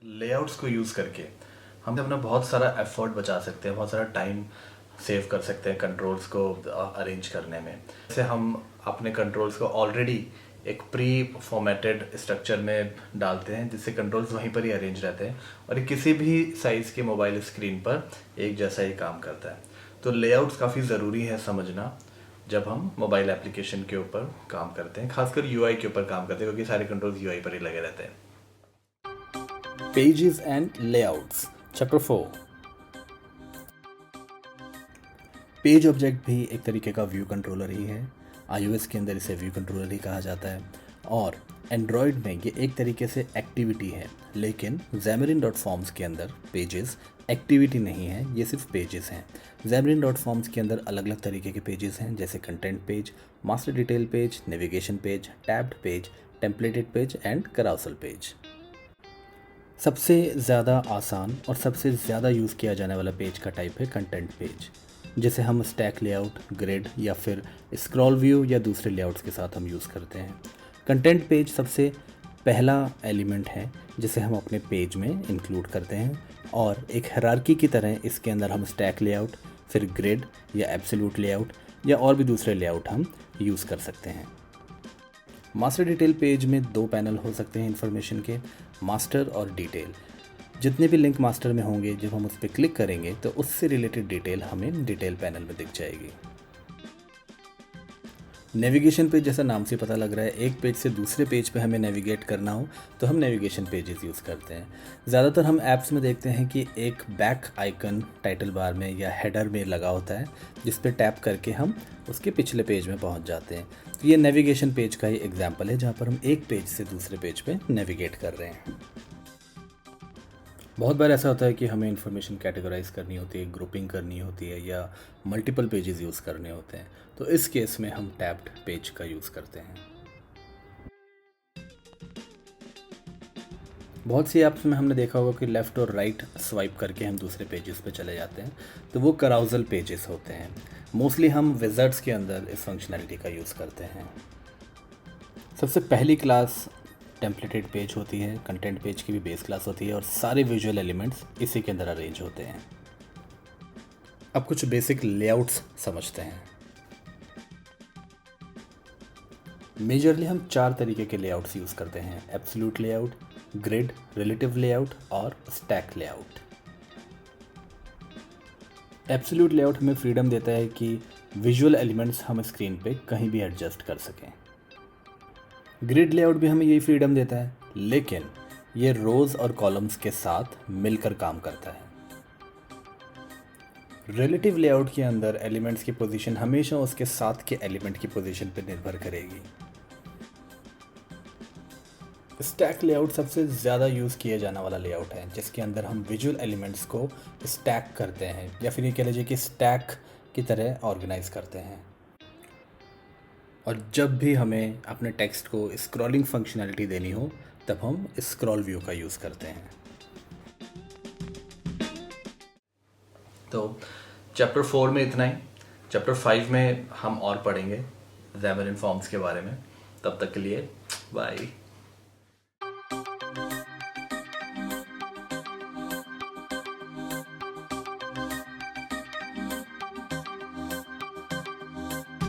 Layouts को use करके हम अपना बहुत सारा एफर्ट बचा सकते हैं, बहुत सारा टाइम सेव कर सकते हैं कंट्रोल्स को अरेंज करने में। जैसे हम अपने कंट्रोल्स को ऑलरेडी एक प्री फॉर्मेटेड स्ट्रक्चर में डालते हैं जिससे कंट्रोल्स वहीं पर ही अरेंज रहते हैं और ये किसी भी साइज़ के मोबाइल स्क्रीन पर एक जैसा ही काम करता है। तो लेआउट्स काफ़ी ज़रूरी है समझना जब हम मोबाइल एप्लीकेशन के ऊपर काम करते हैं, खासकर यूआई के ऊपर काम करते हैं क्योंकि सारे कंट्रोल्स यूआई पर ही लगे रहते हैं। Pages and Layouts chapter 4। Page object भी एक तरीके का व्यू कंट्रोलर ही है। iOS के अंदर इसे व्यू कंट्रोलर ही कहा जाता है और एंड्रॉयड में ये एक तरीके से एक्टिविटी है, लेकिन xamarin.forms के अंदर पेजेस एक्टिविटी नहीं है, ये सिर्फ पेजेस हैं। xamarin.forms के अंदर अलग अलग तरीके के पेजेस हैं जैसे content page, master detail page, navigation page, tabbed page, templated page and carousel page. सबसे ज़्यादा आसान और सबसे ज़्यादा यूज़ किया जाने वाला पेज का टाइप है कंटेंट पेज, जिसे हम स्टैक लेआउट, ग्रिड या फिर स्क्रॉल व्यू या दूसरे लेआउट्स के साथ हम यूज़ करते हैं। कंटेंट पेज सबसे पहला एलिमेंट है जिसे हम अपने पेज में इंक्लूड करते हैं और एक हायरार्की की तरह इसके अंदर हम स्टैक लेआउट, फिर ग्रिड या एब्सोल्यूट लेआउट या और भी दूसरे लेआउट हम यूज़ कर सकते हैं। मास्टर डिटेल पेज में दो पैनल हो सकते हैं इन्फॉर्मेशन के, मास्टर और डिटेल। जितने भी लिंक मास्टर में होंगे जब हम उस पर क्लिक करेंगे तो उससे रिलेटेड डिटेल हमें डिटेल पैनल में दिख जाएगी। नेविगेशन पेज जैसा नाम से पता लग रहा है, एक पेज से दूसरे पेज पे हमें नेविगेट करना हो तो हम नेविगेशन पेजेस यूज़ करते हैं। ज़्यादातर हम ऐप्स में देखते हैं कि एक बैक आइकन टाइटल बार में या हेडर में लगा होता है जिस पे टैप करके हम उसके पिछले पेज में पहुंच जाते हैं। तो ये नेविगेशन पेज का ही एग्जाम्पल है जहाँ पर हम एक पेज से दूसरे पेज पे नेविगेट कर रहे हैं। बहुत बार ऐसा होता है कि हमें इन्फॉर्मेशन कैटेगराइज करनी होती है, ग्रुपिंग करनी होती है या मल्टीपल पेजेस यूज़ करने होते हैं, तो इस केस में हम टैब्ड पेज का यूज़ करते हैं। बहुत सी ऐप्स में हमने देखा होगा कि लेफ़्ट और राइट स्वाइप करके हम दूसरे पेजेस पे चले जाते हैं, तो वो कराउजल पेजेस होते हैं। मोस्टली हम विज़ार्ड्स के अंदर इस फंक्शनैलिटी का यूज़ करते हैं। सबसे पहली क्लास टेम्पलेटेड पेज होती है, कंटेंट पेज की भी बेस क्लास होती है और सारे विजुअल एलिमेंट्स इसी के अंदर अरेंज होते हैं। अब कुछ बेसिक लेआउट्स समझते हैं। मेजरली हम 4 तरीके के लेआउट्स यूज़ करते हैं: absolute layout, grid, relative layout और स्टैक लेआउट। एब्सोल्यूट लेआउट हमें फ्रीडम देता है कि विजुअल एलिमेंट्स हम स्क्रीन पे कहीं भी एडजस्ट कर सकें। ग्रिड लेआउट भी हमें यही फ्रीडम देता है, लेकिन ये रोज़ और कॉलम्स के साथ मिलकर काम करता है। रिलेटिव लेआउट के अंदर एलिमेंट्स की पोजीशन हमेशा उसके साथ के एलिमेंट की पोजीशन पर निर्भर करेगी। स्टैक लेआउट सबसे ज़्यादा यूज़ किया जाने वाला लेआउट है जिसके अंदर हम विजुअल एलिमेंट्स को स्टैक करते हैं या फिर ये कह लीजिए कि स्टैक की तरह ऑर्गेनाइज करते हैं। और जब भी हमें अपने टेक्स्ट को स्क्रॉलिंग फंक्शनैलिटी देनी हो तब हम स्क्रॉल व्यू का यूज़ करते हैं। तो चैप्टर 4 में इतना ही। चैप्टर 5 में हम और पढ़ेंगे xamarin Forms के बारे में। तब तक के लिए बाय।